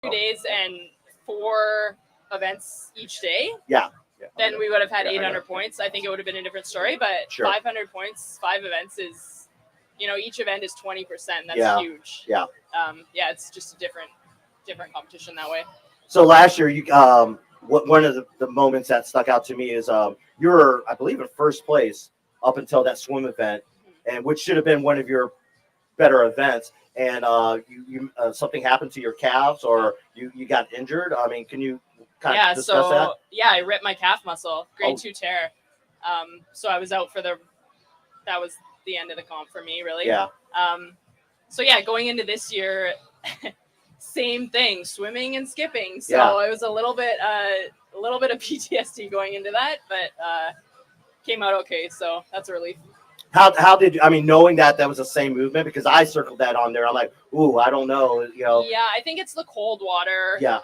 2 days and 4 events each day, Yeah. then we would have had Yeah, I 800 know. points. I think it would have been a different story. But Sure. 500 points, 5 events is, each event is 20%. That's Yeah. huge. Yeah. It's just a different competition that way. So last year, you one of the moments that stuck out to me is you were, I believe, in first place up until that swim event, and which should have been one of your better events. And you something happened to your calves, or you got injured. I mean, can you kind of discuss that? I ripped my calf muscle, grade 2 tear. So I was out that was the end of the comp for me, really. Yeah. Going into this year, same thing, swimming and skipping. So it was a little bit of PTSD going into that, but came out okay. So that's a relief. How did you, I mean, knowing that was the same movement, because I circled that on there. I'm like, ooh, I don't know, Yeah, I think it's the cold water. Yeah.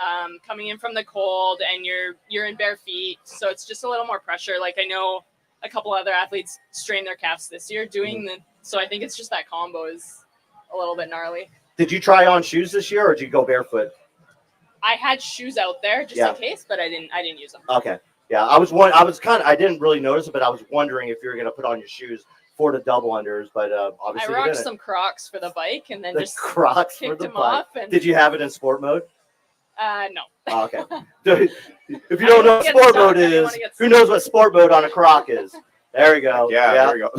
Coming in from the cold, and you're in bare feet, so it's just a little more pressure. Like, I know a couple other athletes strained their calves this year doing so I think it's just that combo is a little bit gnarly. Did you try on shoes this year, or did you go barefoot? I had shoes out there just in case, but I didn't use them. Okay. Yeah, I didn't really notice it, but I was wondering if you were going to put on your shoes for the double unders, but obviously I rocked some Crocs for the bike, and then the just Crocs kicked for the them bike. off. And, did you have it in sport mode? No. Oh, okay. If you don't know what sport mode is, who knows what sport mode on a Croc is? There we go. Yeah, there we go.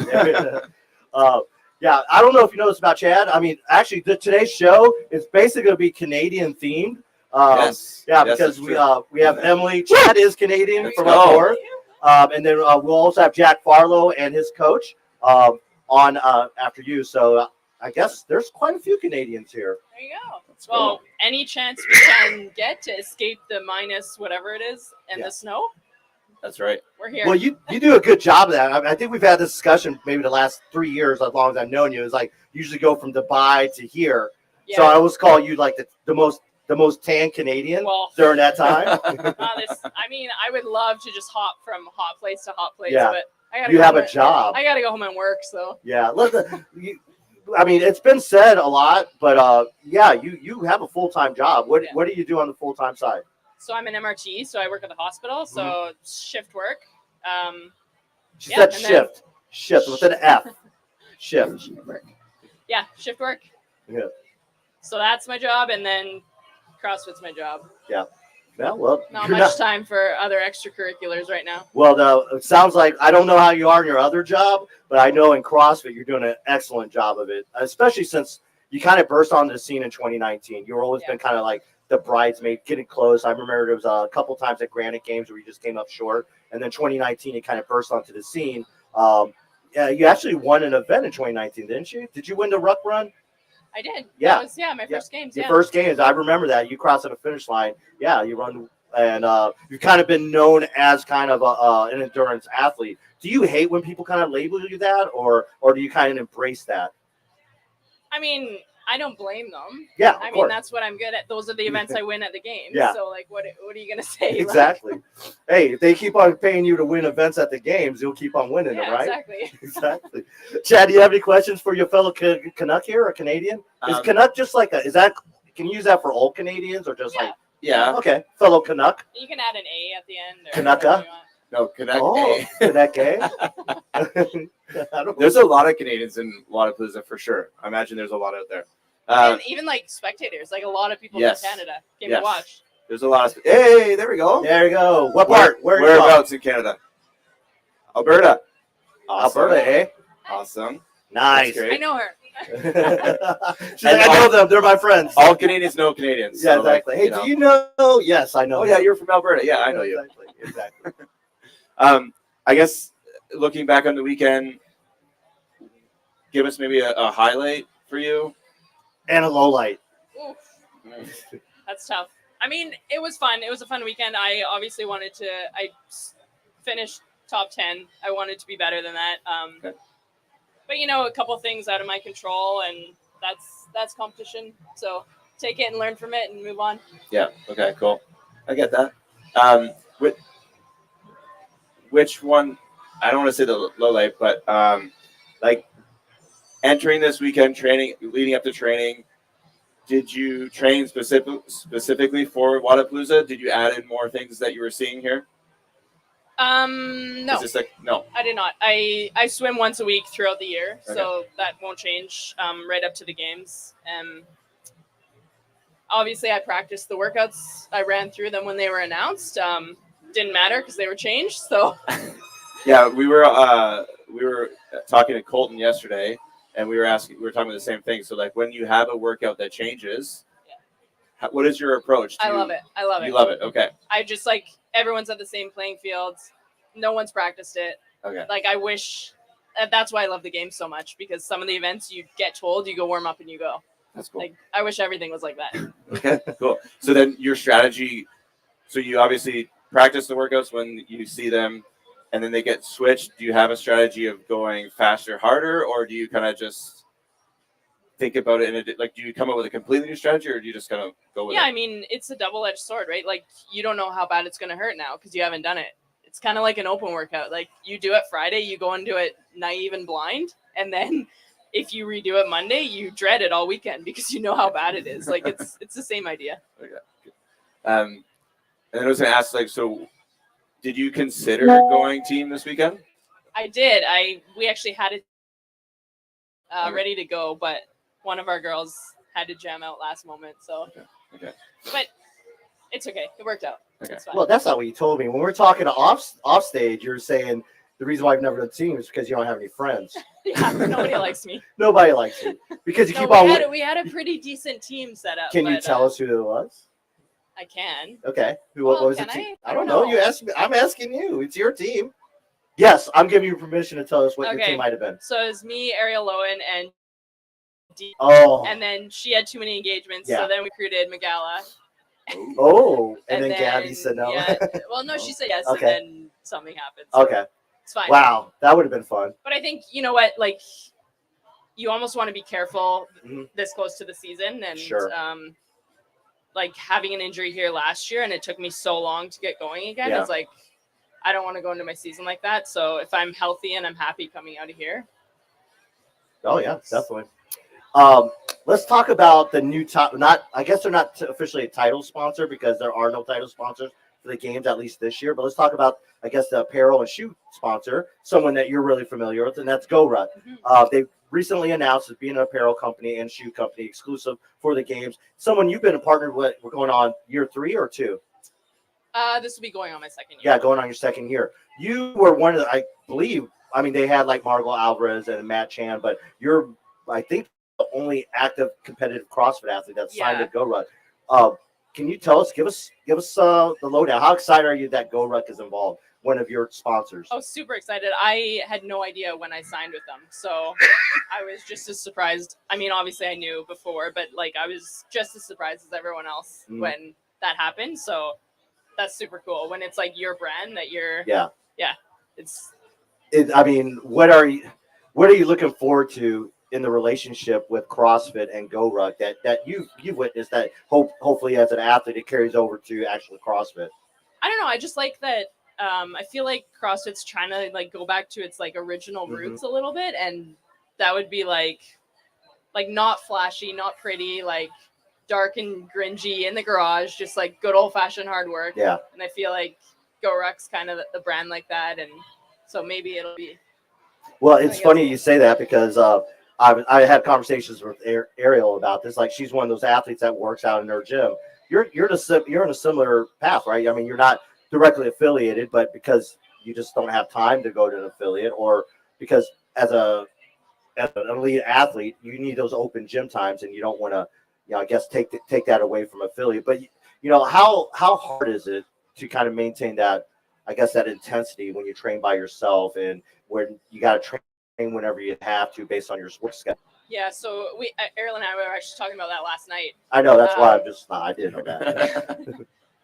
I don't know if you know this about Chad. I mean, actually, today's show is basically going to be Canadian themed. Yes. Yeah, Yes, because it's we have Emily. Chad is Canadian Let's from go. up north. And then we'll also have Jack Farlow and his coach on after you. So I guess there's quite a few Canadians here. There you go. Let's Well, go. any chance we can get to escape the minus whatever it is and the snow, That's right. we're here. Well, you do a good job of that. I think we've had this discussion maybe the last 3 years, as long as I've known you. Is like you usually go from Dubai to here. Yeah. So I always call you like the most tan Canadian during that time. I would love to just hop from hot place to hot place, Yeah. but I gotta You go have home a job. I gotta go home and work. So Yeah. I mean, it's been said a lot, but you have a full-time job. What do you do on the full-time side? So I'm an MRT, so I work at the hospital. So shift work. She said and shift with an F. Shift. Shift work. Yeah, shift work. Yeah. So that's my job, and then CrossFit's my job. Yeah. Yeah, well, Not much time for other extracurriculars right now. Well, it sounds like, I don't know how you are in your other job, but I know in CrossFit you're doing an excellent job of it, especially since you kind of burst onto the scene in 2019. You've always been kind of like the bridesmaid, getting close. I remember there was a couple times at Granite Games where you just came up short, and then 2019 you kind of burst onto the scene. You actually won an event in 2019, didn't you? Did you win the ruck run? I did. Yeah. That was, my first games. Your first games. I remember that. You crossed at the finish line. Yeah, you run, and you've kind of been known as kind of an endurance athlete. Do you hate when people kind of label you that, or do you kind of embrace that? I mean, I don't blame them. Yeah, I mean, that's what I'm good at. Those are the events I win at the games. Yeah. So, like, what are you going to say? Exactly. Hey, if they keep on paying you to win events at the games, you'll keep on winning them, right? Exactly. Exactly. Chad, do you have any questions for your fellow Canuck here, or Canadian? Is Canuck just like can you use that for all Canadians, or just like? Yeah. Okay, fellow Canuck. You can add an A at the end. Canucka? No, Canuck. Oh, Canuck A. There's a lot of Canadians in Wodapalooza for sure. I imagine there's a lot out there. And even like spectators, like a lot of people from Canada came to watch. There's a lot of. Hey, there we go. There you go. What part? Whereabouts in Canada? Alberta. Awesome. Alberta, eh? Awesome. Nice. I know her. She's like, I know them. They're my friends. All Canadians know Canadians. Yeah, so exactly. Hey, do you know? Yes, I know. Oh, yeah, you're from Alberta. Yeah, I know you. Exactly. I guess looking back on the weekend, give us maybe a highlight for you. And a low light. That's tough. I mean, it was fun. It was a fun weekend. I obviously I finished top 10. I wanted to be better than that. Okay. But, a couple of things out of my control, and that's competition. So take it and learn from it and move on. Yeah. Okay, cool. I get that. Which one, I don't want to say the low light, but like entering this weekend training, leading up to training, Did you train specifically for Wadapalooza? Did you add in more things that you were seeing here? No. Is this like no? I did not. I swim once a week throughout the year, Okay. so that won't change right up to the games. Obviously, I practiced the workouts. I ran through them when they were announced. Didn't matter because they were changed. So Yeah, we were talking to Colton yesterday, and we were talking about the same thing. So like when you have a workout that changes, what is your approach? I love it. I love it. You love it. Okay. I just like everyone's at the same playing field. No one's practiced it. Okay. Like I wish. That's why I love the game so much, because some of the events you get told, you go warm up and you go. That's cool. Like I wish everything was like that. Okay, cool. So then your strategy, so you obviously practice the workouts when you see them, and then they get switched. Do you have a strategy of going faster, harder, or do you kind of just think about it and like do you come up with a completely new strategy, or do you just kind of go with it? Yeah, I mean it's a double-edged sword, right? Like you don't know how bad it's going to hurt now because you haven't done it. It's kind of like an open workout. Like you do it Friday, you go into it naive and blind, and then if you redo it Monday, you dread it all weekend because you know how bad it is. Like it's the same idea. Okay. And then I was going to ask, like, so did you consider going team this weekend? I did. We actually had it ready to go, but one of our girls had to jam out last moment. So, Okay. But it's okay. It worked out. Okay. It's fine. Well, that's not what you told me. When we were talking to off stage, you were saying the reason why I've never done team is because you don't have any friends. Yeah, nobody likes me. Nobody likes you because you No, keep on. we had a pretty decent team set up. Can you but, tell us who it was? I can. Okay. Well, What was can the team? I? I don't know. You asked me. I'm asking you. It's your team. Yes, I'm giving you permission to tell us what your Okay. team might have been. So it was me, Ariel Lowen, and D. Oh. And then she had too many engagements, Yeah. so then we recruited Magala. Oh. And then Gabby said no. Yeah. Well, no, she said yes, Okay. and then something happened. So Okay. it's fine. Wow, that would have been fun. But I think, you know what, like, you almost want to be careful Mhm. this close to the season. And, Sure. like, having an injury here last year, and it took me so long to get going again, Yeah. it's like, I don't want to go into my season like that. So if I'm healthy and I'm happy coming out of here. Oh yeah, definitely. Let's talk about the new top. I guess they're not officially a title sponsor because there are no title sponsors for the games, at least this year. But let's talk about, I guess, the apparel and shoe sponsor, someone that you're really familiar with, and that's GoRuck. Mm-hmm. They recently announced as being an apparel company and shoe company exclusive for the games. Someone you've been partnered with. We're going on year 3 or 2. This will be going on my second year. Yeah, going on your second year. You were one of the, I believe. I mean, they had like Margot Alvarez and Matt Chan, but you're, I think, the only active competitive CrossFit athlete that's signed at GoRuck. Can you tell us, give us the lowdown? How excited are you that GoRuck is involved, one of your sponsors? Oh, super excited. I had no idea when I signed with them. So I was just as surprised. I mean, obviously I knew before, but like I was just as surprised as everyone else when that happened. So that's super cool when it's like your brand that you're. Yeah. I mean, what are you looking forward to in the relationship with CrossFit and GoRuck that you've witnessed that hopefully as an athlete it carries over to actually CrossFit? I don't know. I just like that. I feel like CrossFit's trying to like go back to its like original roots a little bit, and that would be like not flashy, not pretty, like dark and gringy in the garage, just like good old fashioned hard work. Yeah. And I feel like GoRuck's kind of the brand like that, and so maybe it'll be. Well, it's funny you say that because I had conversations with Ariel about this. Like, she's one of those athletes that works out in her gym. You're in a similar path, right? I mean, you're not directly affiliated, but because you just don't have time to go to an affiliate, or because as an elite athlete, you need those open gym times, and you don't want to, I guess take that away from affiliate. But how hard is it to kind of maintain that, I guess, that intensity when you train by yourself and when you got to train whenever you have to based on your work schedule? Yeah, so Ariel and I were actually talking about that last night. I know, that's why I didn't know that.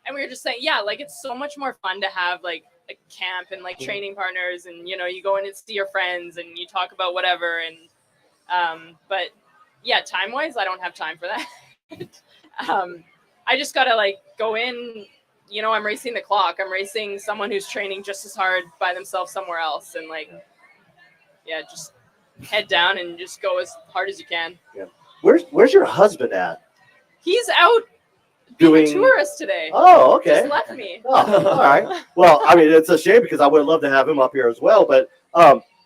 And we were just saying, yeah, like it's so much more fun to have like a camp and like training partners, and you go in and see your friends and you talk about whatever, and but yeah, time wise, I don't have time for that. I just gotta like go in. I'm racing the clock. I'm racing someone who's training just as hard by themselves somewhere else, and like, yeah, just head down and just go as hard as you can. Yeah. Where's your husband at? He's out being a Doing tourist today. Oh, okay. Just left me. Oh, all right. Well, I mean, it's a shame because I would love to have him up here as well, but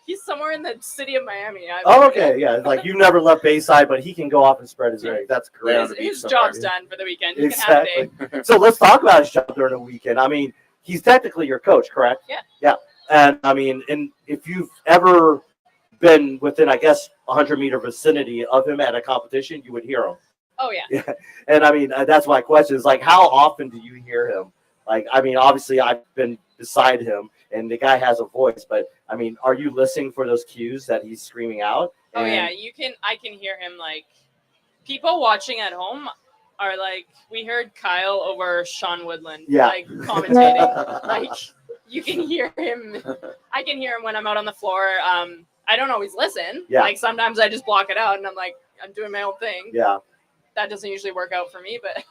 He's somewhere in the city of Miami. okay, yeah. It's like you never left Bayside, but he can go off and spread his wings. That's great. Yeah. on the beach His somewhere. job's done for the weekend. He can have a day. So let's talk about his job during the weekend. I mean, he's technically your coach, correct? Yeah. Yeah. And I mean, and if you've ever been within, I guess, 100-meter vicinity of him at a competition, you would hear him. Oh yeah. Yeah. And I mean, that's my question is like, how often do you hear him? Like, I mean, obviously I've been beside him and the guy has a voice, but I mean, are you listening for those cues that he's screaming out? Oh yeah, I can hear him. Like, people watching at home are like, we heard Kyle over Sean Woodland, like commentating. Like, you can hear him. I can hear him when I'm out on the floor. I don't always listen. Yeah. Like, sometimes I just block it out and I'm like, I'm doing my own thing. Yeah. That doesn't usually work out for me, but.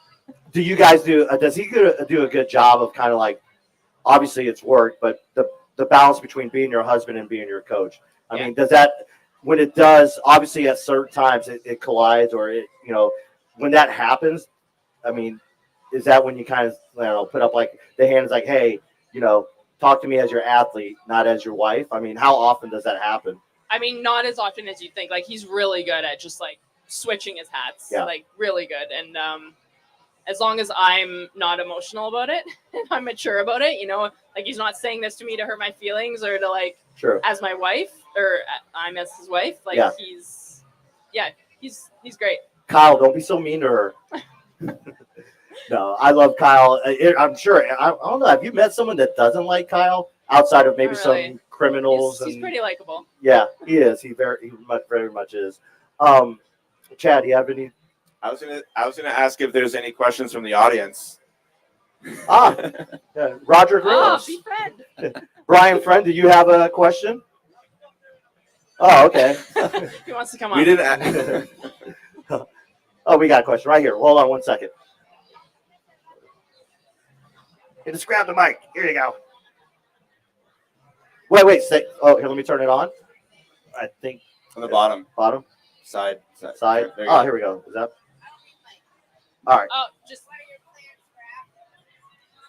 Do you guys does he do a good job of kind of like, obviously it's work, but the balance between being your husband and being your coach? I mean, does that, when it does, obviously at certain times it collides or it, you know, when that happens, I mean, is that when you kind of, I don't know, put up like the hands like, hey, you know, talk to me as your athlete, not as your wife? I mean, how often does that happen? I mean, not as often as you think. Like, he's really good at just like switching his hats. Yeah. Like, really good. And as long as I'm not emotional about it and I'm mature about it, you know, like, he's not saying this to me to hurt my feelings or to like, as my wife, or I'm as his wife. Like, he's great. Kyle, don't be so mean to her. No, I love Kyle. I'm sure. I don't know. Have you met someone that doesn't like Kyle outside of maybe some criminals? He's pretty likable. Yeah, he is. He very much is. Chad, do you have any? I was gonna ask if there's any questions from the audience. Yeah, Roger Grills. B.Friend. Brian Friend, do you have a question? Oh, okay. He wants to come on. We didn't. Oh, we got a question right here. Hold on one second. You just grab the mic. Here you go. Wait. Oh, here, let me turn it on. I think On the bottom. Side. There you Oh, go. here we go. Is that? All right. Oh, just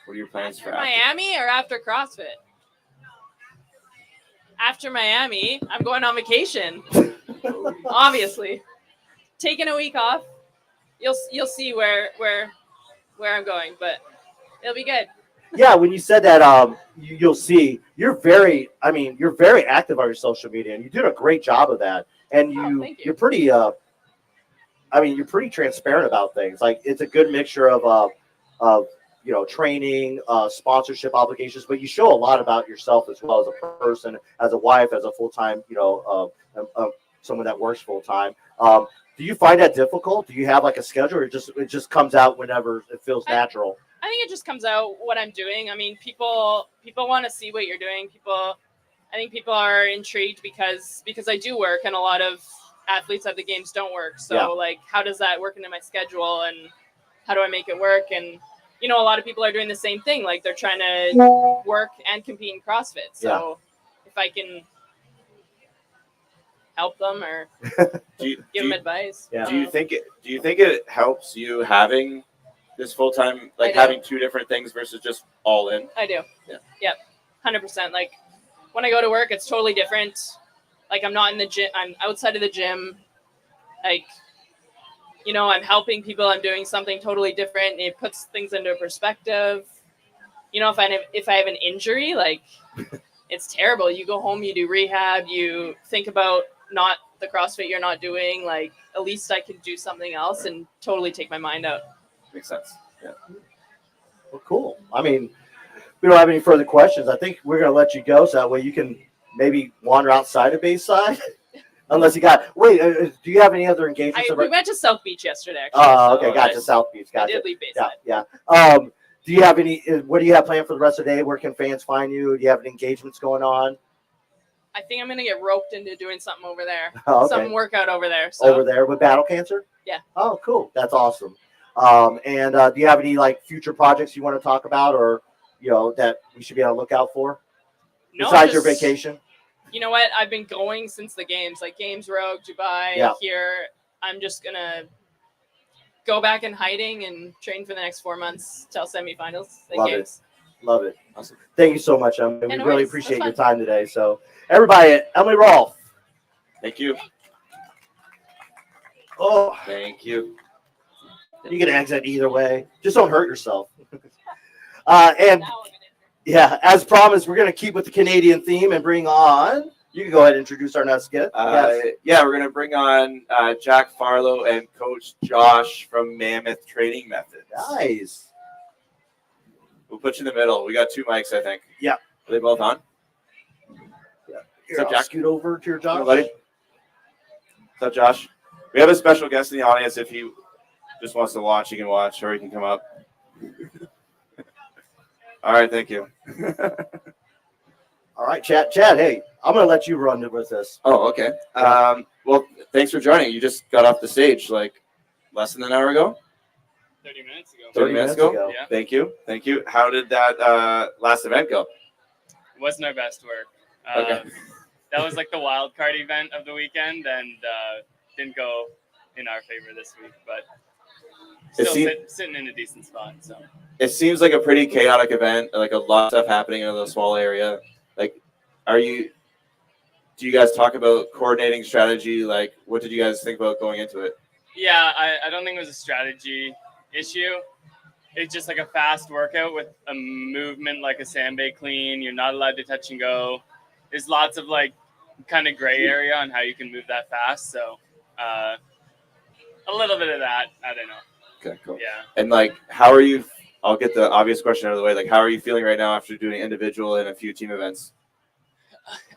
What are your plans after for Miami or after CrossFit? After Miami, I'm going on vacation. Obviously, taking a week off. You'll see where I'm going, but it'll be good. Yeah, when you said that, you'll see. You're very active on your social media, and you did a great job of that. And you're pretty. You're pretty transparent about things. Like, it's a good mixture of you know, training, sponsorship obligations, but you show a lot about yourself as well as a person, as a wife, as a full-time, you know, someone that works full-time. Do you find that difficult? Do you have like a schedule, or it just comes out whenever it feels natural? I think it just comes out what I'm doing. I mean, people want to see what you're doing. I think people are intrigued because I do work, and a lot of athletes at the games don't work. So like, how does that work into my schedule, and how do I make it work? And you know, a lot of people are doing the same thing. Like, they're trying to work and compete in CrossFit. So if I can help them or give them advice. Do you think it helps you having this full time, like having two different things versus just all in? I do. Yeah. Yep. 100%. Like, when I go to work, it's totally different. Like, I'm not in the gym. I'm outside of the gym. Like, you know, I'm helping people. I'm doing something totally different. It puts things into perspective. You know, if I have an injury, like, it's terrible. You go home, you do rehab, you think about not the CrossFit you're not doing. Like, at least I could do something else and totally take my mind out. Makes sense. Yeah. Well, cool. I mean, we don't have any further questions. I think we're going to let you go so that way you can maybe wander outside of Bayside. Unless you got, do you have any other engagements? We went to South Beach yesterday, actually. Oh, okay. Gotcha. South Beach. Gotcha. I did leave Bayside. Yeah. Do you have what do you have planned for the rest of the day? Where can fans find you? Do you have any engagements going on? I think I'm going to get roped into doing something over there. Oh, okay. Some workout over there. So. Over there with Battle Cancer? Yeah. Oh, cool. That's awesome. And do you have any like future projects you want to talk about, or, you know, that we should be on the lookout for? No, besides your vacation? You know what? I've been going since the games, like Games Rogue, Dubai, here. I'm just going to go back in hiding and train for the next 4 months till semifinals and Love games. Love it. Awesome. Thank you so much, Emily. We no really worries. appreciate That's your fun. time today. So, everybody, Emily Rolfe. Thank you. Oh, Thank you. you can exit either way. Just don't hurt yourself. And yeah, as promised, we're going to keep with the Canadian theme and bring on. You can go ahead and introduce our next guest. Yeah, we're going to bring on Jack Farlow and Coach Josh from Mammoth Training Methods. Nice. We'll put you in the middle. We got 2 mics, I think. Yeah. Are they both on? Yeah. What's up, I'll Jack? scoot over to your Josh. Hello, buddy. What's up, Josh? We have a special guest in the audience. If he just wants to watch, he can watch, or he can come up. All right, thank you. All right, Chad. Hey, I'm going to let you run with this. Oh, okay. Well, thanks for joining. You just got off the stage like less than an hour ago? 30 minutes ago. 30 minutes ago? Yeah. Thank you. Thank you. How did that last event go? It wasn't our best work. Okay. That was like the wild card event of the weekend, and didn't go in our favor this week, but still sitting in a decent spot. So it seems like a pretty chaotic event, like a lot of stuff happening in the small area. Like, do you guys talk about coordinating strategy? Like, what did you guys think about going into it? Yeah, I don't think it was a strategy issue. It's just like a fast workout with a movement like a sandbag clean. You're not allowed to touch and go. There's lots of like kind of gray area on how you can move that fast. So a little bit of that. I don't know. Okay, cool. Yeah. And like, how are you? I'll get the obvious question out of the way. Like, how are you feeling right now after doing individual and a few team events?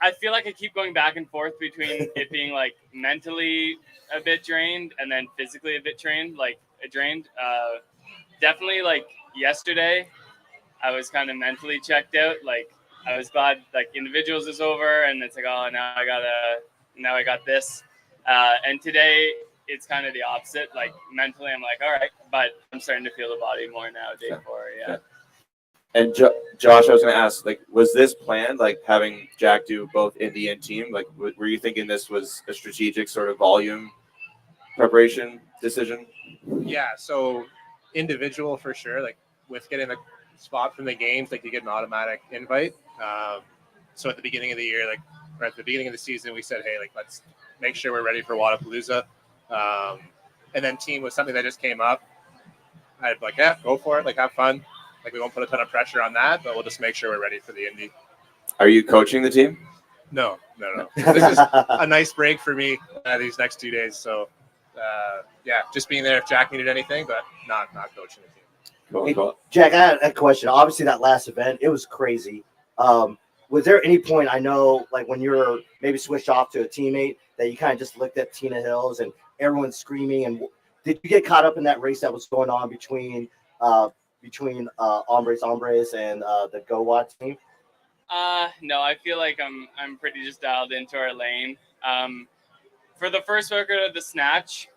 I feel like I keep going back and forth between it being like mentally a bit drained and then physically a bit drained. Definitely like yesterday, I was kind of mentally checked out. Like I was glad like individuals is over and it's like, oh, now I got this. And today it's kind of the opposite. Like mentally, I'm like, all right, but I'm starting to feel the body more now. Day 4, yeah. And Josh, I was going to ask, like, was this planned, like having Jack do both indie and team? Like, were you thinking this was a strategic sort of volume preparation decision? Yeah, so individual for sure. Like with getting the spot from the games, like you get an automatic invite. So at the beginning of the year, like or at the beginning of the season, we said, hey, like let's make sure we're ready for Wadapalooza. And then team was something that just came up. I'd be like, yeah, go for it. Like have fun. Like we won't put a ton of pressure on that, but we'll just make sure we're ready for the Indy. Are you coaching the team? No. This is a nice break for me these next 2 days. So, yeah, just being there if Jack needed anything, but not coaching the team. Cool. Jack, I had a question. Obviously, that last event, it was crazy. Was there any point, I know, like when you were maybe switched off to a teammate, that you kind of just looked at Tina Hills and everyone's screaming? And did you get caught up in that race that was going on between Hombres and the Go Wat team? No, I feel like I'm pretty just dialed into our lane. For the first workout of the snatch,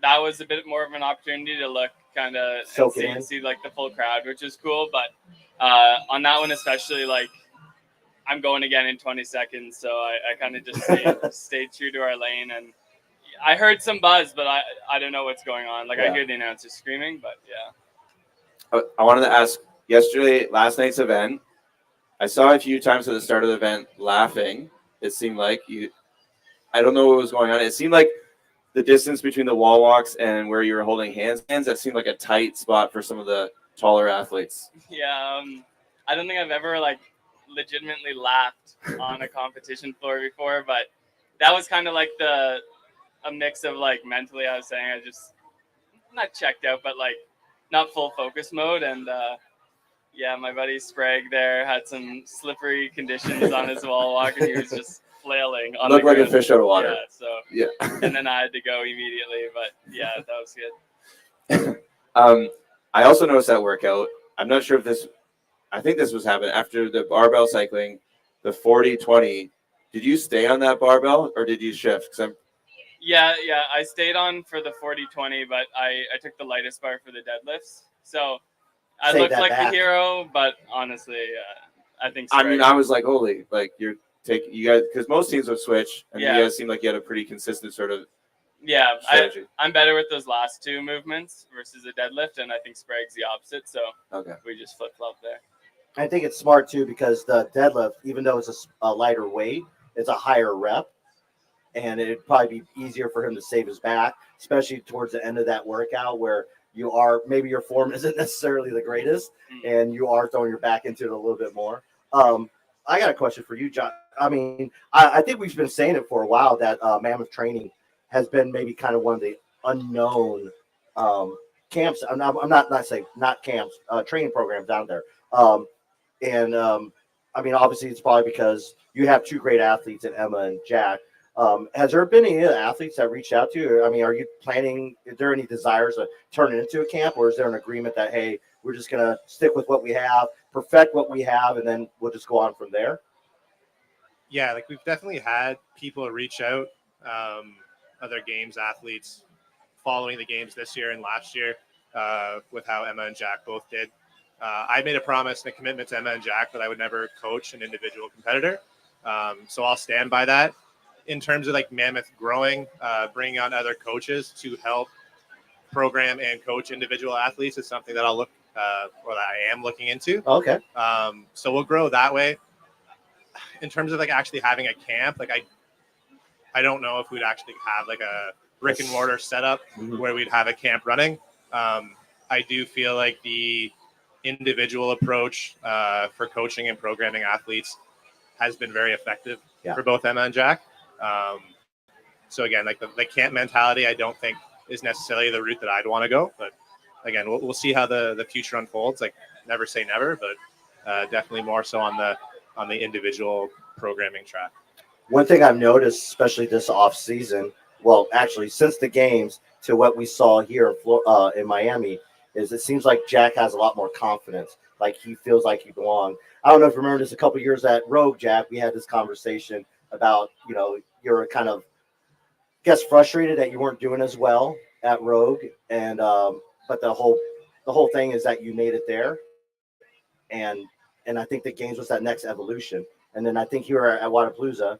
that was a bit more of an opportunity to look kind of see like the full crowd, which is cool. But on that one especially, like I'm going again in 20 seconds, so I kind of just stayed true to our lane. And I heard some buzz, but I don't know what's going on. Like I hear the announcers screaming, but yeah. I wanted to ask, last night's event, I saw a few times at the start of the event laughing. It seemed like I don't know what was going on. It seemed like the distance between the wall walks and where you were holding hands, that seemed like a tight spot for some of the taller athletes. Yeah, I don't think I've ever like legitimately laughed on a competition floor before, but that was kind of like a mix of like mentally I was saying I just not checked out, but like not full focus mode. And yeah, my buddy Sprague there had some slippery conditions on his wall walk and he was just flailing on Looked the like ground. a fish out of water. Yeah, and then I had to go immediately, but yeah, that was good. I also noticed that workout. I'm not sure if I think this was happening after the barbell cycling, the 40-20. Did you stay on that barbell or did you shift? Yeah, I stayed on for the 40-20, but I took the lightest bar for the deadlifts. So I looked like the hero, but honestly, I think. I mean, I was like, holy, like you guys, because most teams would switch, and you guys seemed like you had a pretty consistent sort of Yeah, strategy? I'm better with those last two movements versus a deadlift, and I think Sprague's the opposite. So Okay. we just flip flop there. I think it's smart too because the deadlift, even though it's a lighter weight, it's a higher rep, and it'd probably be easier for him to save his back, especially towards the end of that workout where you are maybe your form isn't necessarily the greatest, and you are throwing your back into it a little bit more. I got a question for you, John. I mean, I think we've been saying it for a while that Mammoth Training has been maybe kind of one of the unknown camps. I'm not saying not camps, training programs down there. And I mean, obviously, it's probably because you have two great athletes in Emma and Jack. Has there been any athletes that reached out to you? I mean, are you planning? Is there any desires to turn it into a camp, or is there an agreement that hey, we're just gonna stick with what we have, perfect what we have, and then we'll just go on from there? Yeah, like we've definitely had people reach out, other games athletes following the games this year and last year, with how Emma and Jack both did. I made a promise and a commitment to Emma and Jack that I would never coach an individual competitor. So I'll stand by that. In terms of like Mammoth growing, bringing on other coaches to help program and coach individual athletes is something that I'll look, or that I am looking into. Okay. So we'll grow that way. In terms of like actually having a camp, like I don't know if we'd actually have like a brick and mortar setup where we'd have a camp running. I do feel like the individual approach for coaching and programming athletes has been very effective for both Emma and Jack. So again, like the camp mentality, I don't think is necessarily the route that I'd want to go. But again, we'll see how the future unfolds. Like never say never, but definitely more so on the individual programming track. One thing I've noticed, especially this off season, well, actually since the games to what we saw here in Miami, is it seems like Jack has a lot more confidence. Like he feels like he belongs. I don't know if you remember this a couple of years at Rogue, Jack. We had this conversation about you're kind of frustrated that you weren't doing as well at Rogue, and but the whole thing is that you made it there, and I think the games was that next evolution, and then I think here at Wadapalooza.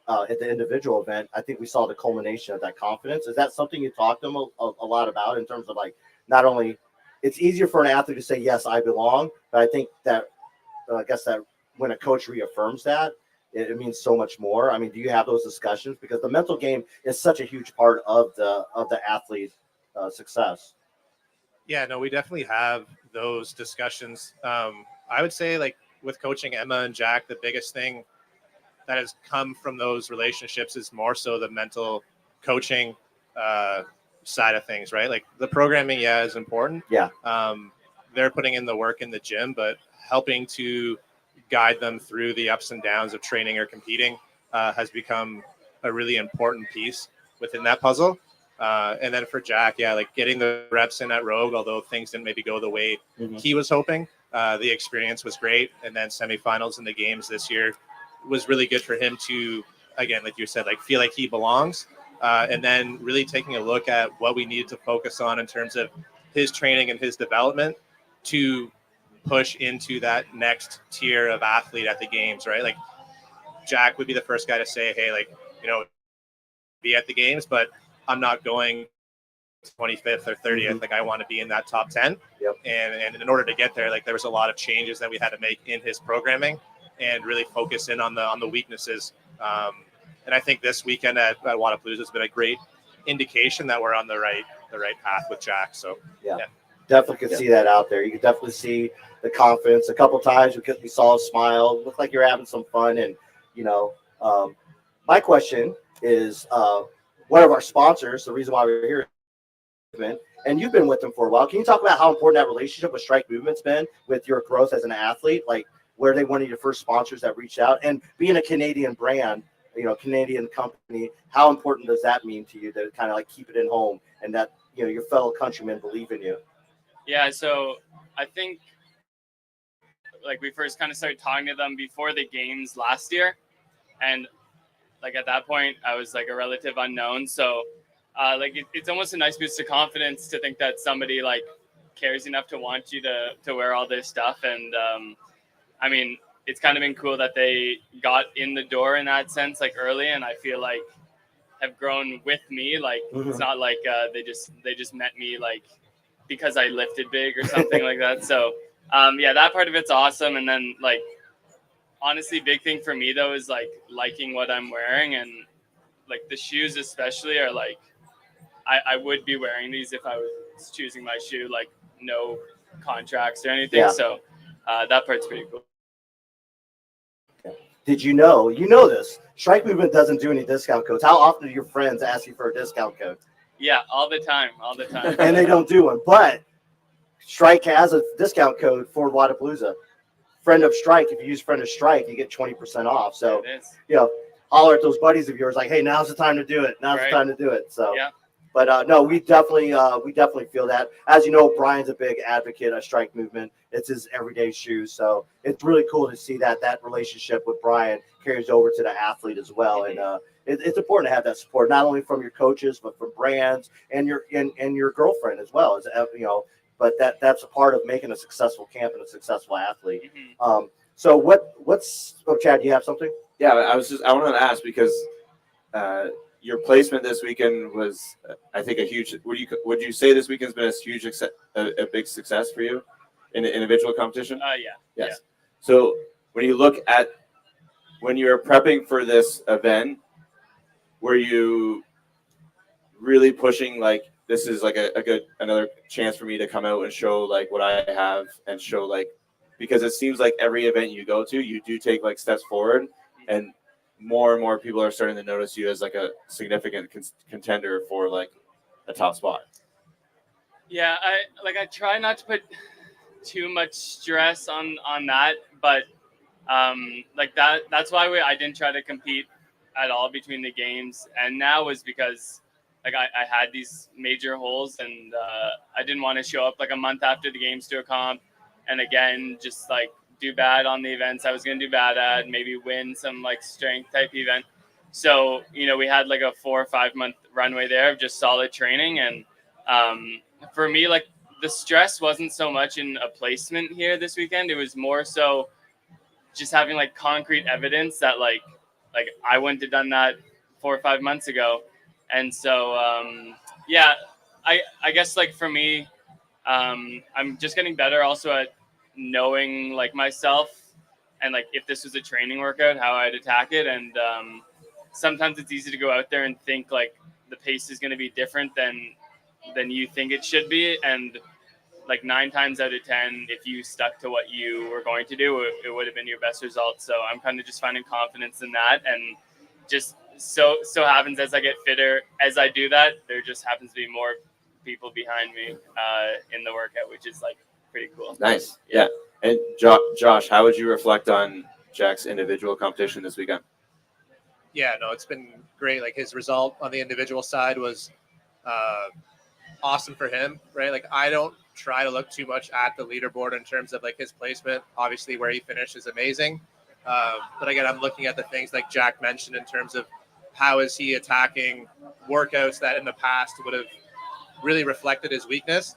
At the individual event, I think we saw the culmination of that confidence. Is that something you talked to them a lot about in terms of like not only it's easier for an athlete to say yes, I belong, but I think that I guess that when a coach reaffirms that, it means so much more. I mean, do you have those discussions because the mental game is such a huge part of the athlete's success? Yeah, no, we definitely have those discussions. I would say like with coaching Emma and Jack, the biggest thing that has come from those relationships is more so the mental coaching side of things, right? Like the programming, is important. Yeah. They're putting in the work in the gym, but helping to guide them through the ups and downs of training or competing has become a really important piece within that puzzle. And then for Jack, like getting the reps in at Rogue, although things didn't maybe go the way he was hoping, the experience was great. And then semifinals in the games this year was really good for him to, again, like you said, like feel like he belongs. And then really taking a look at what we needed to focus on in terms of his training and his development to push into that next tier of athlete at the games, right? Like Jack would be the first guy to say, hey, like, be at the games, but I'm not going 25th or 30th. Like I want to be in that top 10. Yep. And in order to get there, like there was a lot of changes that we had to make in his programming and really focus in on the weaknesses. And I think this weekend at Wadapalooza has been a great indication that we're on the right path with Jack. So yeah. Definitely could see that out there. You could definitely see the confidence. A couple times we saw a smile. Looked like you're having some fun. And my question is, one of our sponsors, the reason why we're here, and you've been with them for a while. Can you talk about how important that relationship with Strike Movement's been with your growth as an athlete? Like, where they one of your first sponsors that reached out, and being a Canadian brand, Canadian company, how important does that mean to you to kind of like keep it in home and that your fellow countrymen believe in you? Yeah, so I think like we first kind of started talking to them before the games last year, and like at that point I was like a relative unknown, so it's almost a nice boost of confidence to think that somebody like cares enough to want you to wear all this stuff. And I mean, it's kind of been cool that they got in the door in that sense, like early. And I feel like have grown with me. Like it's not like they just met me like because I lifted big or something like that. So yeah, that part of it's awesome. And then like honestly, big thing for me though is like liking what I'm wearing, and like the shoes especially are like I would be wearing these if I was choosing my shoe, like no contracts or anything. Yeah. So that part's pretty cool. Did you know this? Strike Movement doesn't do any discount codes. How often do your friends ask you for a discount code? Yeah, all the time. And they don't do one. But Strike has a discount code for Wadapalooza. Friend of Strike, if you use Friend of Strike, you get 20% off. So, holler at those buddies of yours like, hey, now's the time to do it. Now's the time to do it. So, yeah. But no, we definitely feel that. As you know, Brian's a big advocate of Strike Movement. It's his everyday shoes, so it's really cool to see that relationship with Brian carries over to the athlete as well. And it's important to have that support, not only from your coaches but from brands and your girlfriend as well. As you know, but that's a part of making a successful camp and a successful athlete. So what's Chad? Do you have something? Yeah, I wanted to ask because. Your placement this weekend was, I think, a huge. Would you say this weekend's been a big success for you in the individual competition? Yeah. Yes. Yeah. So when you look at when you were prepping for this event, were you really pushing like this is like another chance for me to come out and show like what I have and show like because it seems like every event you go to, you do take like steps forward and more people are starting to notice you as like a significant contender for like a top spot. Yeah, I try not to put too much stress on that, but like that's why I didn't try to compete at all between the games and now was because like I had these major holes and I didn't want to show up like a month after the games to a comp and again just like do bad on the events I was going to do bad at, maybe win some like strength type event. So, we had like a 4 or 5 month runway there of just solid training. And for me, like the stress wasn't so much in a placement here this weekend. It was more so just having like concrete evidence that like I wouldn't have done that 4 or 5 months ago. And so, yeah, I guess like for me, I'm just getting better also at knowing like myself and like if this was a training workout, how I'd attack it. And sometimes it's easy to go out there and think like the pace is going to be different than you think it should be. And like 9 times out of 10, if you stuck to what you were going to do, it would have been your best result. So I'm kind of just finding confidence in that. And just so happens as I get fitter, as I do that, there just happens to be more people behind me in the workout, which is like pretty cool. Nice. Yeah. And Josh, how would you reflect on Jack's individual competition this weekend? Yeah, no, it's been great. Like his result on the individual side was awesome for him, right? Like I don't try to look too much at the leaderboard in terms of like his placement. Obviously where he finished is amazing. But again, I'm looking at the things like Jack mentioned in terms of how is he attacking workouts that in the past would have really reflected his weakness.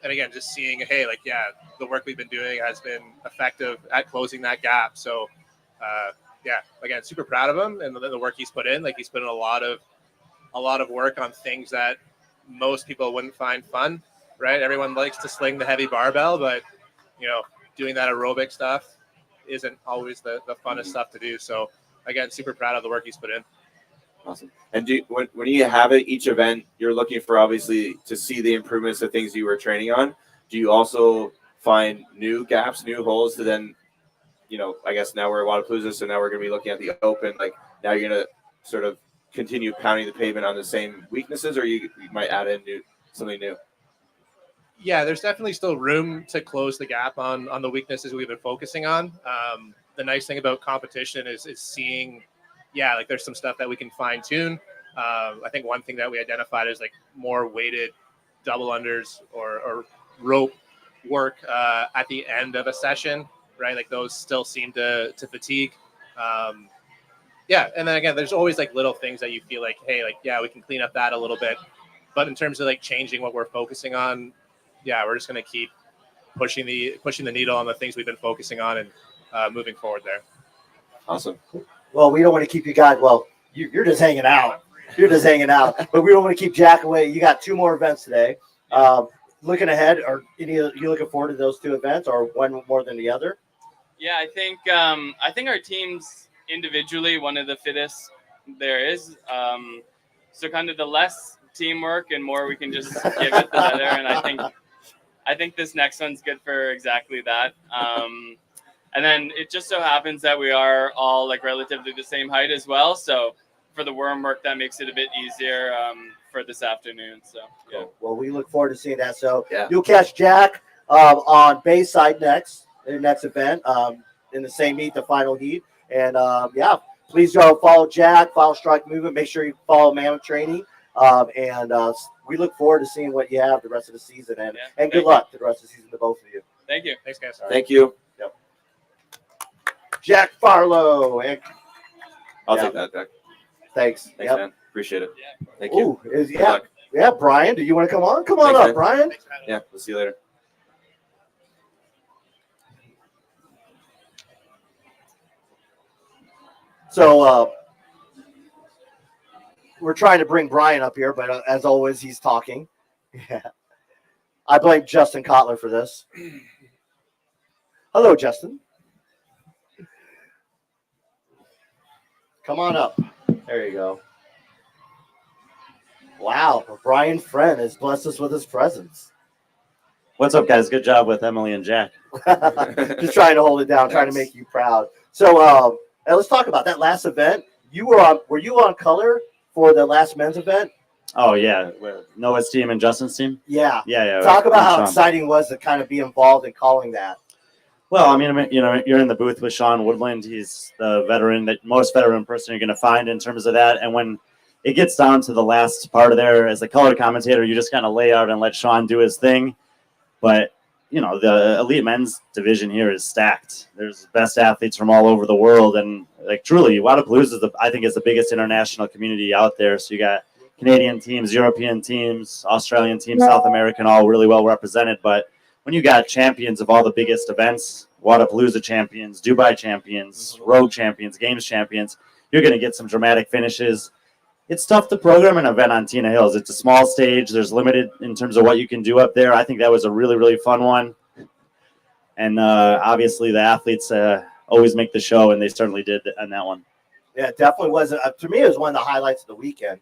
And again, just seeing, hey, like, yeah, the work we've been doing has been effective at closing that gap. So, yeah, again, super proud of him and the work he's put in. Like he's put in a lot of work on things that most people wouldn't find fun, right? Everyone likes to sling the heavy barbell, but doing that aerobic stuff isn't always the funnest stuff to do. So again, super proud of the work he's put in. Awesome. And when you have each event, you're looking for obviously to see the improvements of things you were training on. Do you also find new gaps, new holes to then, I guess now we're at Wadapalooza, so now we're going to be looking at the open. Like now you're going to sort of continue pounding the pavement on the same weaknesses, or you might add in something new? Yeah, there's definitely still room to close the gap on the weaknesses we've been focusing on. The nice thing about competition is seeing, yeah, like there's some stuff that we can fine tune. I think one thing that we identified is like more weighted double unders or rope work at the end of a session, right? Like those still seem to fatigue. Yeah, and then again, there's always like little things that you feel like, hey, like, yeah, we can clean up that a little bit. But in terms of like changing what we're focusing on, yeah, we're just going to keep pushing the needle on the things we've been focusing on and moving forward there. Awesome. Well, we don't want to keep you guys. Well, You're just hanging out. You're just hanging out. But we don't want to keep Jack away. You got 2 more events today. Looking ahead, are you looking forward to those 2 events, or one more than the other? Yeah, I think our team's individually one of the fittest there is. So kind of the less teamwork and more we can just give it, the better. And I think this next one's good for exactly that. And then it just so happens that we are all like relatively the same height as well. So for the worm work, that makes it a bit easier for this afternoon. So yeah. Cool. Well, we look forward to seeing that. So Yeah. you'll catch Jack on Bayside next event in the same heat, the final heat. And please go follow Jack, follow Strike Movement. Make sure you follow Mammoth Training. We look forward to seeing what you have the rest of the season. And good luck to the rest of the season to both of you. Thank you. Thanks, guys. Thank you. Yep. Jack Farlow. I'll take that, Jack. Thanks. Thanks, man. Appreciate it. Thank you. Ooh, Good luck. yeah, Brian, do you want to come on? Come on Thanks, up, man. Brian. Yeah, we'll see you later. So we're trying to bring Brian up here, but as always, he's talking. Yeah. I blame Justin Kotler for this. Hello, Justin. Come on up. There you go. Wow, Brian Friend has blessed us with his presence. What's up, guys? Good job with Emily and Jack. Just trying to hold it down, trying to make you proud. So let's talk about that last event. Were you on color for the last men's event? Oh, yeah. Noah's team and Justin's team? Yeah. Yeah. Talk about how Sean. exciting it was to kind of be involved in calling that. Well, I mean, you're in the booth with Sean Woodland. He's the veteran, that most veteran person you're going to find in terms of that. And when it gets down to the last part of there, as a color commentator, you just kind of lay out and let Sean do his thing. But, the elite men's division here is stacked. There's best athletes from all over the world. And, truly, Wadapalooza I think is the biggest international community out there. So you got Canadian teams, European teams, Australian teams, South American, all really well represented. But when you got champions of all the biggest events, Wadapalooza champions, Dubai champions, Rogue champions, Games champions, you're going to get some dramatic finishes. It's tough to program an event on Tina Hills. It's a small stage. There's limited in terms of what you can do up there. I think that was a really, really fun one. And obviously the athletes always make the show, and they certainly did on that one. Yeah, it definitely was. To me, it was one of the highlights of the weekend.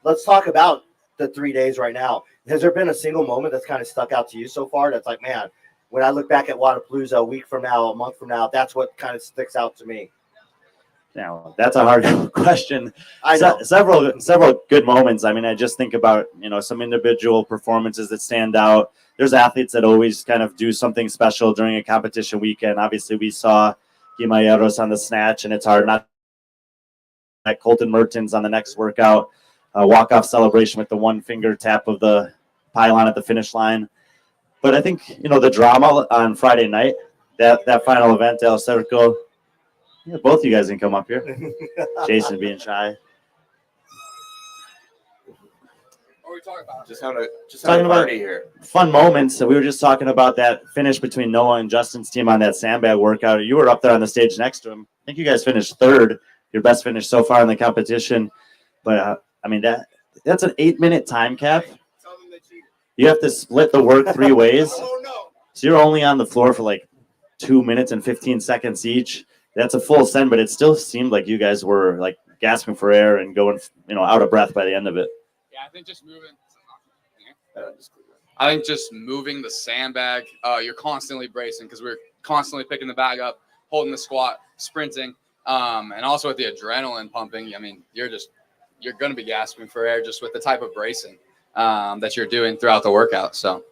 Let's talk about the 3 days right now. Has there been a single moment that's kind of stuck out to you so far that's like, man, when I look back at Wadapalooza a week from now, a month from now, that's what kind of sticks out to me? Now, that's a hard question. I know. Several good moments. I mean, I just think about, some individual performances that stand out. There's athletes that always kind of do something special during a competition weekend. Obviously, we saw Guimayeros on the snatch, and it's hard not at Colton Mertens on the next workout. Walk-off celebration with the one-finger tap of the pylon at the finish line. But I think, the drama on Friday night, that final event, El Cerco, both you guys can come up here. Jason being shy. What are we talking about? Just having a party here. Fun moments. So we were just talking about that finish between Noah and Justin's team on that sandbag workout. You were up there on the stage next to him. I think you guys finished third, your best finish so far in the competition. But, that's an 8-minute time cap. You have to split the work 3 ways. So you're only on the floor for 2 minutes and 15 seconds each. That's a full send, but it still seemed like you guys were gasping for air and going, out of breath by the end of it. Yeah, I think just moving the sandbag, you're constantly bracing because we're constantly picking the bag up, holding the squat, sprinting, and also with the adrenaline pumping. I mean, you're going to be gasping for air just with the type of bracing that you're doing throughout the workout. So,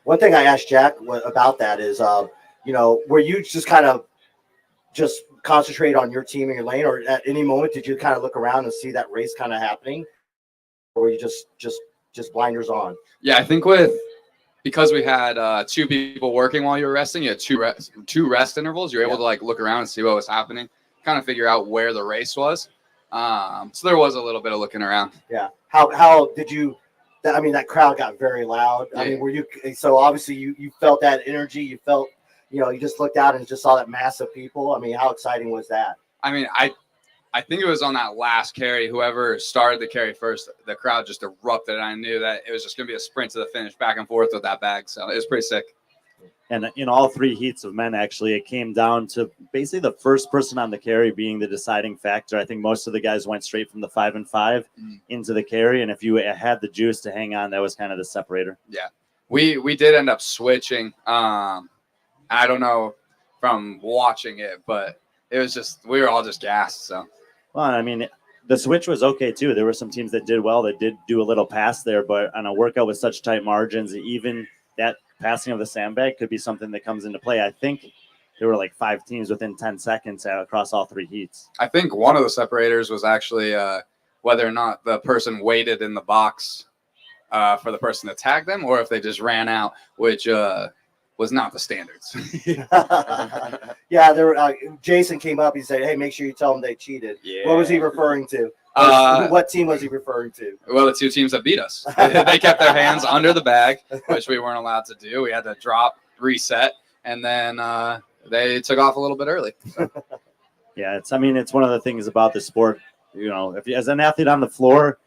one thing I asked Jack about that is, were you just kind of just concentrate on your team and your lane, or at any moment did you kind of look around and see that race kind of happening, or were you just blinders on? Yeah, I think because we had 2 people working while you were resting, you had two rest intervals. You're able to look around and see what was happening, kind of figure out where the race was. So there was a little bit of looking around. Yeah. How did you? I mean, that crowd got very loud. I mean, were you? So obviously you felt that energy. You felt. You just looked out and just saw that mass of people. I mean, how exciting was that? I mean, I think it was on that last carry. Whoever started the carry first, the crowd just erupted. And I knew that it was just going to be a sprint to the finish, back and forth with that bag. So it was pretty sick. And in all 3 heats of men, actually, it came down to basically the first person on the carry being the deciding factor. I think most of the guys went straight from the 5 and 5 into the carry. And if you had the juice to hang on, that was kind of the separator. Yeah. We did end up switching. I don't know from watching it, but it was just, we were all just gassed. So, well, I mean, the switch was okay too. There were some teams that did well, that did do a little pass there, but on a workout with such tight margins, even that passing of the sandbag could be something that comes into play. I think there were like 5 teams within 10 seconds across all 3 heats. I think one of the separators was actually whether or not the person waited in the box for the person to tag them, or if they just ran out, which was not the standards. Yeah, there. Jason came up. He said, "Hey, make sure you tell them they cheated." Yeah. What was he referring to? What team was he referring to? Well, the 2 teams that beat us. They kept their hands under the bag, which we weren't allowed to do. We had to drop, reset, and then they took off a little bit early. Yeah, it's one of the things about the sport. You know, if you, as an athlete on the floor,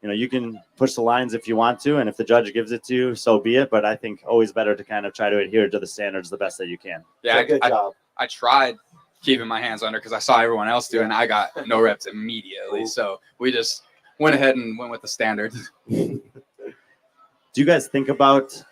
you know, you can push the lines if you want to, and if the judge gives it to you, so be it. But I think always better to kind of try to adhere to the standards the best that you can. Yeah, good job. I tried keeping my hands under because I saw everyone else do it, and I got no reps immediately. So we just went ahead and went with the standard. Do you guys think about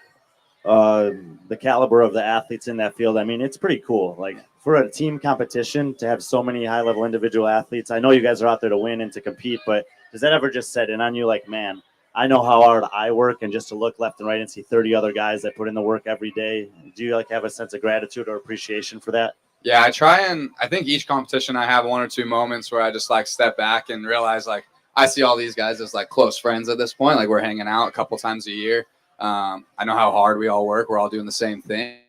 the caliber of the athletes in that field? I mean, it's pretty cool. Like, for a team competition to have so many high-level individual athletes, I know you guys are out there to win and to compete, but does that ever just set in on you? Like, man, I know how hard I work, and just to look left and right and see 30 other guys that put in the work every day. Do you like have a sense of gratitude or appreciation for that? Yeah, I think each competition I have 1 or 2 moments where I just like step back and realize like I see all these guys as like close friends at this point. Like, we're hanging out a couple times a year. I know how hard we all work. We're all doing the same thing.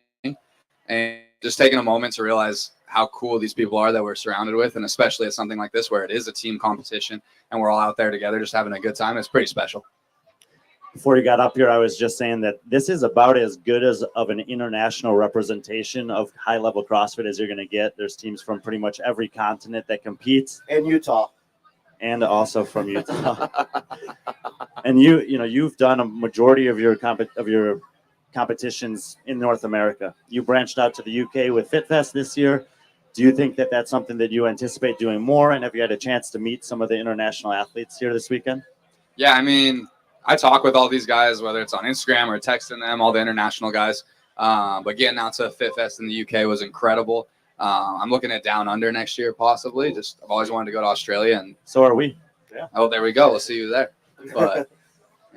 And just taking a moment to realize how cool these people are that we're surrounded with, and especially at something like this where it is a team competition and we're all out there together just having a good time. It's pretty special. Before you got up here, I was just saying that this is about as good as of an international representation of high-level CrossFit as you're going to get. There's teams from pretty much every continent that compete. And Utah. And also from Utah. And you've done a majority of your competitions in North America. You branched out to the UK with FitFest this year. Do you think that that's something that you anticipate doing more? And have you had a chance to meet some of the international athletes here this weekend? Yeah, I mean, I talk with all these guys, whether it's on Instagram or texting them, all the international guys. But getting out to FitFest in the UK was incredible. I'm looking at Down Under next year, possibly. I've always wanted to go to Australia, and so are we. Yeah. Oh, there we go. We'll see you there. But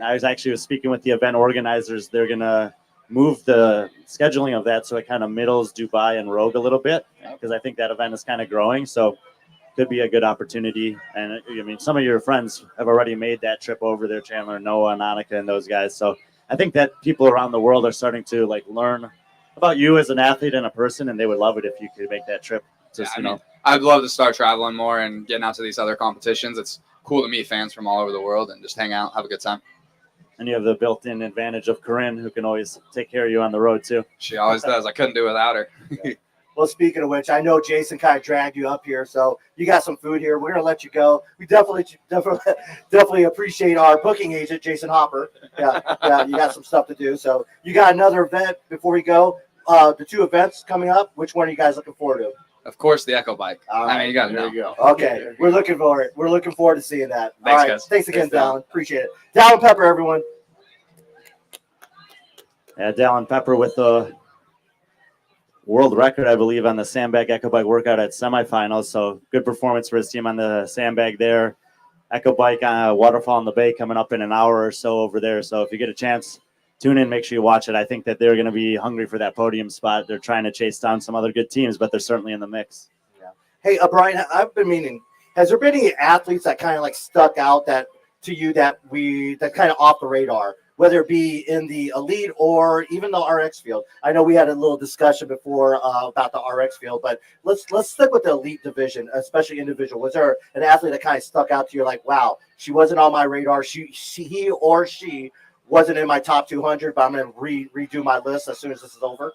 I was speaking with the event organizers. They're gonna move the scheduling of that so it kind of middles Dubai and Rogue a little bit, because I think that event is kind of growing. So could be a good opportunity. And I mean, some of your friends have already made that trip over there, Chandler, Noah, Annika, and those guys. So I think that people around the world are starting to like learn about you as an athlete and a person, and they would love it if you could make that trip. Just, I'd love to start traveling more and getting out to these other competitions. It's cool to meet fans from all over the world and just hang out, have a good time. And you have the built-in advantage of Corinne, who can always take care of you on the road too. She always does. I couldn't do it without her. Well, speaking of which, I know Jason kind of dragged you up here, so you got some food here. We're gonna let you go. We definitely appreciate our booking agent, Jason Hopper. Yeah, you got some stuff to do. So you got another event before we go. The 2 events coming up. Which one are you guys looking forward to? Of course, the Echo Bike. Right, I mean, you got to know. You go. Okay, we're looking for it. We're looking forward to seeing that. Thanks, all right, guys. Thanks again, Dallin. Appreciate it. Dallin Pepper, everyone. Yeah, Dallin Pepper with the world record, I believe, on the sandbag Echo Bike workout at semifinals. So good performance for his team on the sandbag there. Echo Bike on Waterfall in the Bay coming up in an hour or so over there. So if you get a chance, tune in, make sure you watch it. I think that they're going to be hungry for that podium spot. They're trying to chase down some other good teams, but they're certainly in the mix. Yeah. Hey, Brian, I've been meaning, has there been any athletes that kind of like stuck out that kind of off the radar, whether it be in the elite or even the RX field? I know we had a little discussion before about the RX field, but let's stick with the elite division, especially individual. Was there an athlete that kind of stuck out to you like, wow, she wasn't on my radar. He or she wasn't in my top 200, but I'm going to redo my list as soon as this is over?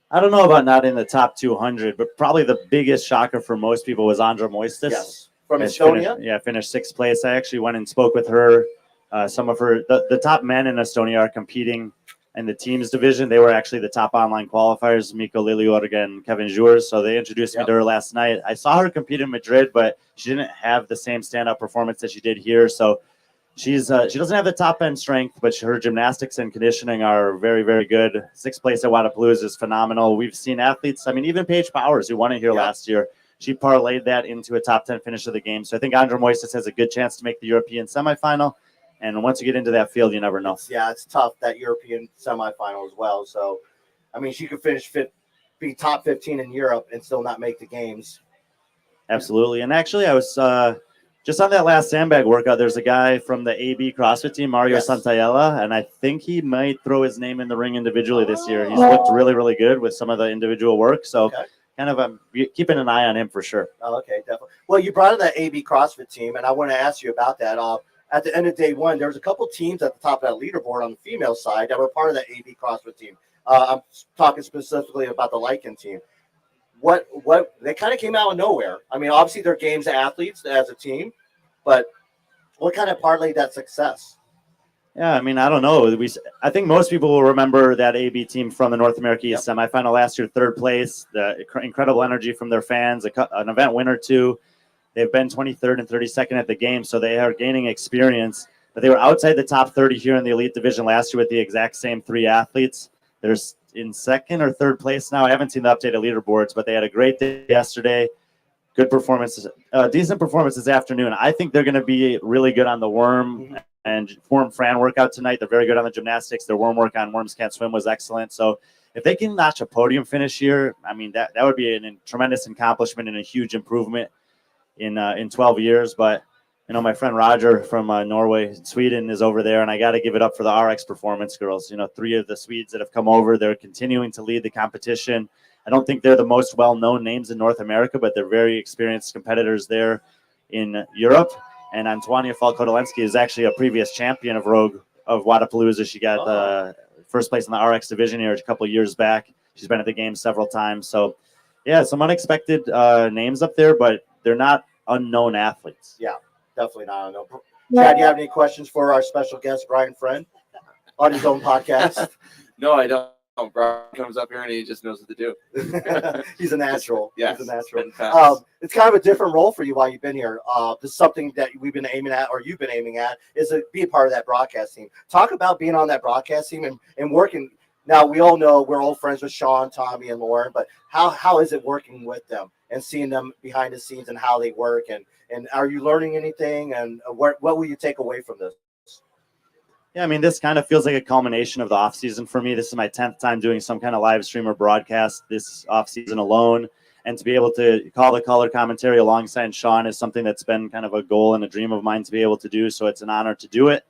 I don't know about not in the top 200, but probably the biggest shocker for most people was Andra Moistis. Yes. from Estonia. Finished 6th place. I actually went and spoke with her. Some of the top men in Estonia are competing in the teams division. They were actually the top online qualifiers, Miko Liliorga and Kevin Jurs. So they introduced me to her last night. I saw her compete in Madrid, but she didn't have the same standout performance that she did here. So she doesn't have the top end strength, but her gymnastics and conditioning are very, very good. 6th place at Wadapalooza is phenomenal. We've seen athletes, I mean, even Paige Powers, who won it here last year, she parlayed that into a top 10 finish of the game. So I think Andra Moises has a good chance to make the European semifinal. And once you get into that field, you never know. It's tough, that European semifinal as well. So, I mean, she could be top 15 in Europe and still not make the games. Absolutely. And actually, I was just on that last sandbag workout. There's a guy from the AB CrossFit team, Mario Santayella, and I think he might throw his name in the ring individually this year. He's looked really, really good with some of the individual work. So kind of keeping an eye on him for sure. Oh, okay, definitely. Well, you brought in that AB CrossFit team, and I want to ask you about that. At the end of day one, there was a couple teams at the top of that leaderboard on the female side that were part of that AB CrossFit team. I'm talking specifically about the Lycan team. What they kind of came out of nowhere. I mean, obviously they're games athletes as a team, but what kind of parlayed that success? Yeah, I mean, I don't know. I think most people will remember that AB team from the North America East semifinal last year, 3rd place, the incredible energy from their fans, an event winner too. They've been 23rd and 32nd at the game, so they are gaining experience. But they were outside the top 30 here in the elite division last year with the exact same 3 athletes. They're in 2nd or 3rd place now. I haven't seen the updated leaderboards, but they had a great day yesterday. Good performances, decent performance this afternoon. I think they're going to be really good on the worm and worm Fran workout tonight. They're very good on the gymnastics. Their worm work on Worms Can't Swim was excellent. So if they can notch a podium finish here, I mean, that would be a tremendous accomplishment and a huge improvement in 12 years. But you know, my friend Roger from Norway, Sweden, is over there, and I got to give it up for the RX Performance girls. You know, 3 of the Swedes that have come over, they're continuing to lead the competition. I don't think they're the most well-known names in North America, but they're very experienced competitors there in Europe. And Antonia Falkodolenski is actually a previous champion of Rogue of Wadapalooza. She got the 1st place in the RX division here a couple of years back. She's been at the game several times. So, yeah, some unexpected names up there, but they're not unknown athletes. Yeah, definitely not unknown. Chad, do you have any questions for our special guest, Brian Friend, on his own podcast? No, I don't. Brian comes up here and he just knows what to do. He's a natural. Yeah, he's a natural. It's kind of a different role for you while you've been here. This is something that we've been aiming at, or you've been aiming at, is to be a part of that broadcast team. Talk about being on that broadcast team and working. Now, we all know we're old friends with Sean, Tommy, and Lauren, but how is it working with them and seeing them behind the scenes and how they work? And are you learning anything? And what will you take away from this? Yeah, I mean, this kind of feels like a culmination of the offseason for me. This is my 10th time doing some kind of live stream or broadcast this offseason alone. And to be able to call the color commentary alongside Sean is something that's been kind of a goal and a dream of mine to be able to do. So it's an honor to do it.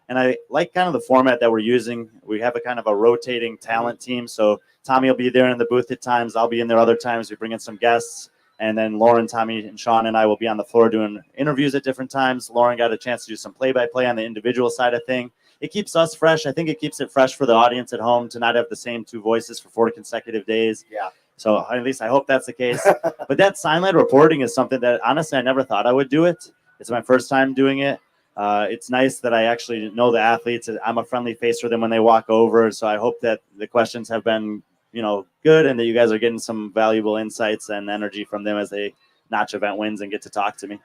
And I like kind of the format that we're using. We have a kind of a rotating talent team. So Tommy will be there in the booth at times. I'll be in there other times. We bring in some guests. And then Lauren, Tommy, and Sean and I will be on the floor doing interviews at different times. Lauren got a chance to do some play-by-play on the individual side of thing. It keeps us fresh. I think it keeps it fresh for the audience at home to not have the same 2 voices for 4 consecutive days. Yeah. So at least I hope that's the case. But that sideline reporting is something that honestly I never thought I would do it. It's my first time doing it. It's nice that I actually know the athletes. I'm a friendly face for them when they walk over. So I hope that the questions have been, you know, good and that you guys are getting some valuable insights and energy from them as they notch event wins and get to talk to me.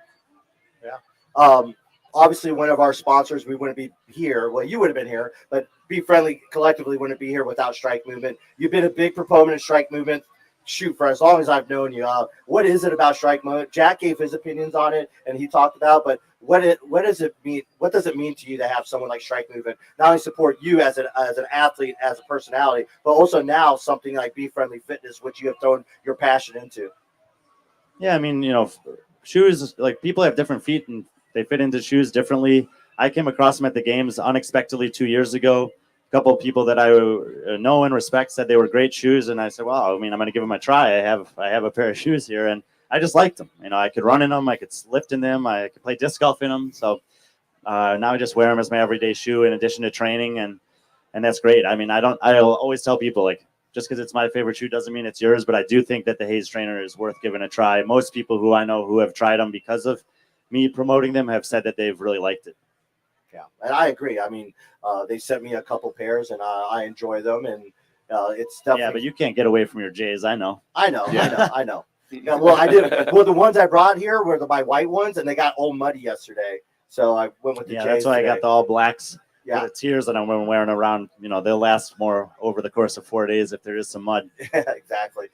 Yeah. Obviously, one of our sponsors, we wouldn't be here. Well, you would have been here, but B.Friendly collectively wouldn't be here without Strike Movement. You've been a big proponent of Strike Movement. Shoot, for as long as I've known you, what is it about Strike Movement? Jack gave his opinions on it, and he talked about. But what does it mean? What does it mean to you to have someone like Strike Movement not only support you as an athlete, as a personality, but also now something like B.Friendly Fitness, which you have thrown your passion into? Yeah, I mean, you know, shoes, like people have different feet and they fit into shoes differently. I came across them at the games unexpectedly 2 years ago. A couple of people that I know and respect said they were great shoes, and I said, "Well, I mean, I'm going to give them a try. I have a pair of shoes here, and I just liked them. You know, I could run in them, I could lift in them, I could play disc golf in them. So now I just wear them as my everyday shoe in addition to training, and that's great. I mean, I'll always tell people, like, just because it's my favorite shoe doesn't mean it's yours, but I do think that the Hayes trainer is worth giving a try. Most people who I know who have tried them because of me promoting them have said that they've really liked it. Yeah, and I agree. I mean, they sent me a couple pairs, and I enjoy them, and it's definitely. Yeah, but you can't get away from your Jays. I know. I know. Yeah, well, I did. Well, the ones I brought here were my white ones, and they got all muddy yesterday. So I went with the Jays. That's why today. I got the all blacks. Yeah, the tiers that I'm wearing around. They'll last more over the course of 4 days if there is some mud. Exactly.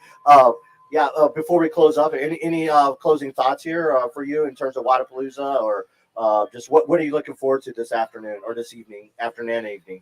Before we close up, any closing thoughts here for you in terms of Wadapalooza, or just what are you looking forward to this afternoon or this evening, afternoon and evening?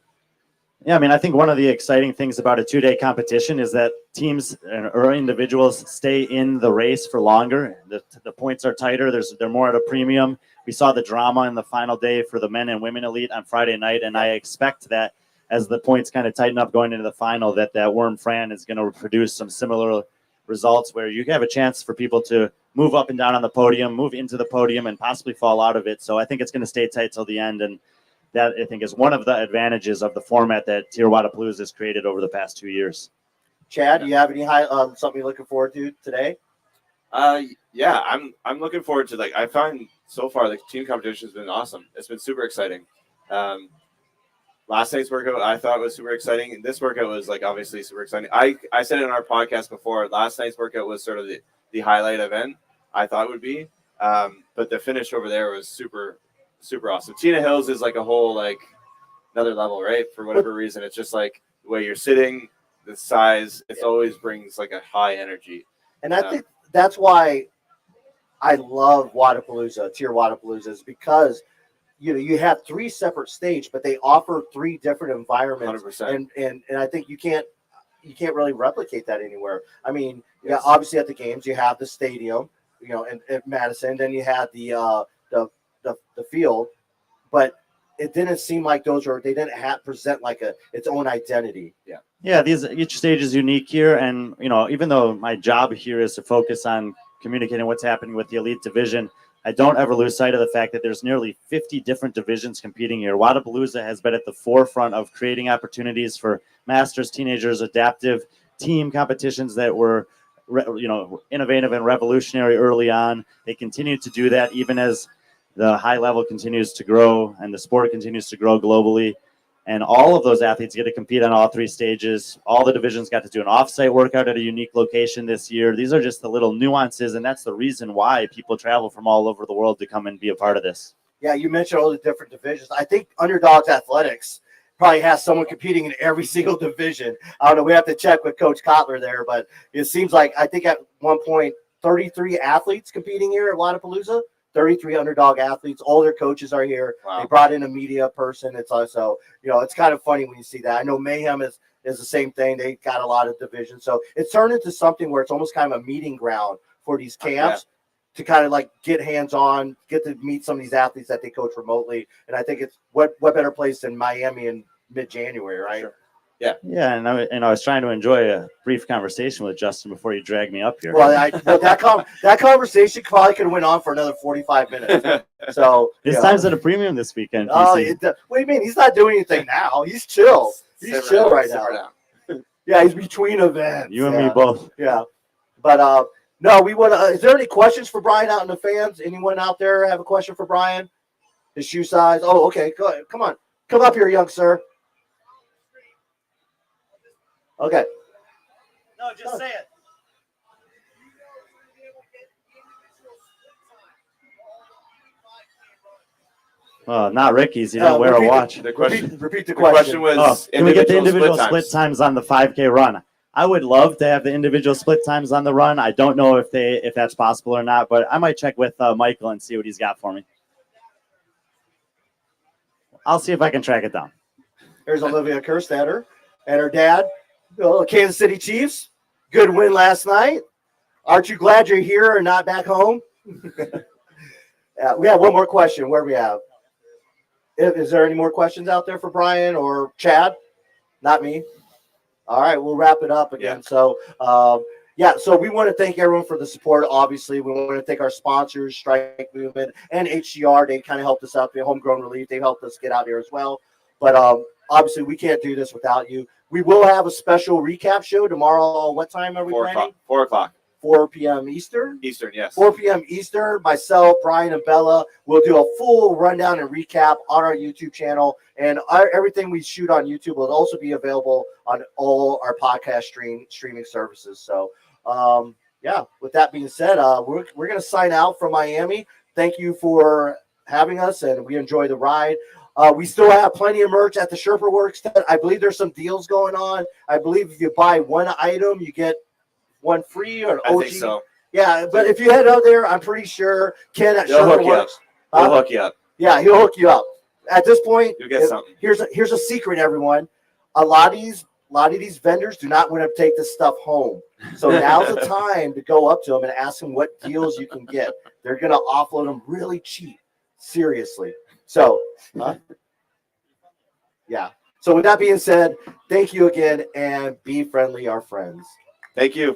Yeah, I mean, I think one of the exciting things about a 2-day competition is that teams or individuals stay in the race for longer. The points are tighter. They're more at a premium. We saw the drama in the final day for the men and women elite on Friday night, and I expect that as the points kind of tighten up going into the final, that Worm Fran is going to produce some similar results where you have a chance for people to move up and down on the podium, move into the podium, and possibly fall out of it. So I think it's going to stay tight till the end, and that I think is one of the advantages of the format that Tier Wadapalooza has created over the past 2 years. Chad, do you have any something you're looking forward to today? Yeah, I'm looking forward to, I find so far the team competition has been awesome. It's been super exciting. Last night's workout I thought was super exciting, and this workout was obviously super exciting. I said it in our podcast before. Last night's workout was sort of the highlight event I thought it would be, but the finish over there was super awesome. Tina Hills is a whole another level, right? For whatever reason, it's just the way you're sitting, the size. It always brings a high energy, and I think that's why I love Wadapalooza, Tier Wadapalooza, is because you have 3 separate stages, but they offer 3 different environments, 100%. and I think you can't really replicate that anywhere. I mean, Yes. yeah, obviously at the games you have the stadium, in Madison, then you had the field, but it didn't seem like they didn't present its own identity. Yeah, each stage is unique here, and even though my job here is to focus on communicating what's happening with the elite division, I don't ever lose sight of the fact that there's nearly 50 different divisions competing here. Wadapalooza has been at the forefront of creating opportunities for masters, teenagers, adaptive team competitions that were innovative and revolutionary early on. They continue to do that even as the high level continues to grow and the sport continues to grow globally. And all of those athletes get to compete on all 3 stages. All the divisions got to do an off-site workout at a unique location this year. These are just the little nuances, and that's the reason why people travel from all over the world to come and be a part of this. Yeah, you mentioned all the different divisions. I think Underdogs Athletics probably has someone competing in every single division. I don't know. We have to check with Coach Kotler there, but it seems like I think at one point 33 athletes competing here at Wadapalooza. 33 underdog athletes. All their coaches are here. Wow. They brought in a media person. It's also, it's kind of funny when you see that. I know Mayhem is the same thing. They got a lot of divisions. So it's turned into something where it's almost kind of a meeting ground for these camps to kind of get hands-on, get to meet some of these athletes that they coach remotely. And I think it's what better place than Miami in mid-January, right? Sure. Yeah, and I was trying to enjoy a brief conversation with Justin before you dragged me up here. Well, that conversation probably could have went on for another 45 minutes. So his time's at a premium this weekend. Oh, PC. what do you mean? He's not doing anything now. He's chill. He's chill right now. Yeah, he's between events. You and me both. Yeah, but no, we would. Is there any questions for Brian out in the fans? Anyone out there have a question for Brian? His shoe size? Oh, okay. Go ahead. Come on, come up here, young sir. Okay. No, just say it. Not Ricky's. You don't wear a watch. The question, repeat the the question question. was, Can we get the individual split split times on the 5K run? I would love to have the individual split times on the run. I don't know if that's possible or not, but I might check with Michael and see what he's got for me. I'll see if I can track it down. Here's Olivia Kerstetter and her dad, Kansas City Chiefs. Good win last night. Aren't you glad you're here and not back home? We have one more question. Where we have? Is there any more questions out there for Brian or Chad? Not me. All right, we'll wrap it up again. Yeah. So we want to thank everyone for the support. Obviously, we want to thank our sponsors, Strike Movement and HCR. They kind of helped us out. The Homegrown Relief, they helped us get out here as well. But obviously, we can't do this without you. We will have a special recap show tomorrow. What time are we planning? 4 o'clock. 4 p.m. Eastern. Eastern, yes. 4 p.m. Eastern. Myself, Brian, and Bella will do a full rundown and recap on our YouTube channel, and everything we shoot on YouTube will also be available on all our podcast streaming services. So, yeah. With that being said, we're gonna sign out from Miami. Thank you for having us, and we enjoy the ride. We still have plenty of merch at the Sherpa Works. I believe there's some deals going on. I believe if you buy one item, you get one free or an OG. I think so. Yeah, but if you head out there, I'm pretty sure Ken at He'll hook Sherpa you up. Works. He'll hook you up. Yeah, he'll hook you up. At this point, You'll get something. Here's a secret, everyone. A lot of these vendors do not want to take this stuff home. So now's the time to go up to them and ask them what deals you can get. They're gonna offload them really cheap. Seriously. So, yeah. So with that being said, thank you again, and be friendly, our friends. Thank you.